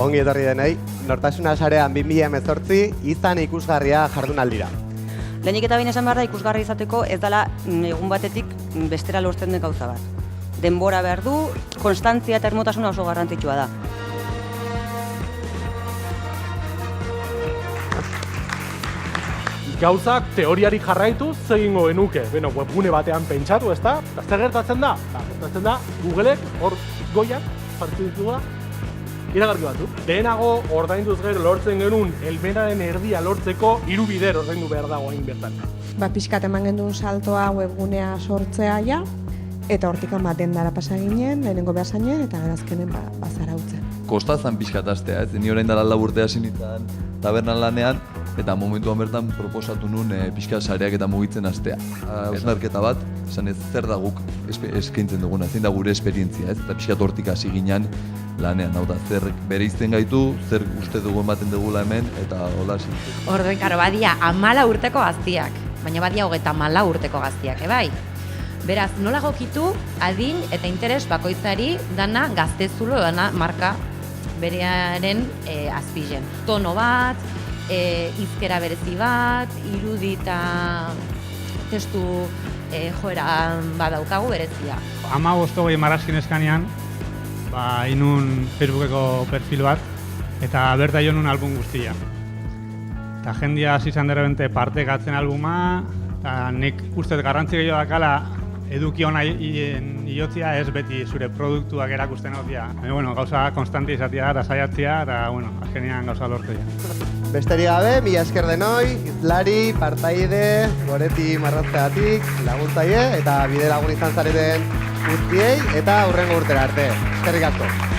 Ongi etorri denei, Nortasuna Sarean 2018 izan ikusgarria jardunaldira. Lehenik eta behin esan behar da ikusgarri izateko ez dela egun batetik bestera lortzen den gauza bat. Denbora behar du, konstantzia eta irmotasuna oso garrantzitsua da. Gauzak teoriari jarraitu egingo genuke. Beno, webgune batean pentsatu, ezta? Eta zer gertatzen da? Gertatzen da, Googleek hor goiak jartzen ditugula iragarki batzuk. Lehenago ordainduz gero lortzen genuen helmenaren erdia lortzeko 3 bider ordaindu behar dago hain bertan. Pixkat eman genuen saltoa webgunea sortzea ja, eta hortikan dendara pasa ginen, lehenengo behar zainen, eta gerazkenen bazarautzen. Kostazan pixkat astea, ez? Ni orain dela 4 urte hasi nintzen tabernan lanean, eta momentuan bertan proposatu nuen pixkat sareak eta mugitzen astea. Hausnarketa bat, esan ez zer da guk eskaintzen duguna, zein da gure esperientzia, ez? Eta pixkat hortik hasi ginen lanean, hau da, zer bereizten gaitu, zer uste dugu ematen dugula hemen, eta hola hasi. Orduan, karo, badia 14 urteko gaztiak, baina badia 34 urteko gaztiak, bai? Beraz, nola gokitu adin eta interes bakoitzari dana gaztezulo dana marka berearen azpigen. Tono bat, hizkera berezi bat, irudi eta testu joera badaukagu berezia. 15 marrazkin eskanean, inun Facebookeko perfil bat, eta berta jo nun album guztia. Eta jendia hasi izan derebente partekatzen albuma, eta nik uste garrantzi gehiago dakala eduki hona iotzia ez beti zure produktuak erakusten hotia. Bueno, gauza konstante izatea eta saiatzea, eta azkenean gauza lortzea. Besterik gabe, mila esker denoi, hizlari, partaide, goreti marrazteatik, laguntzaile eta bide lagun izan zareten guztiei eta hurrengo urtera arte. Eskerrik asko.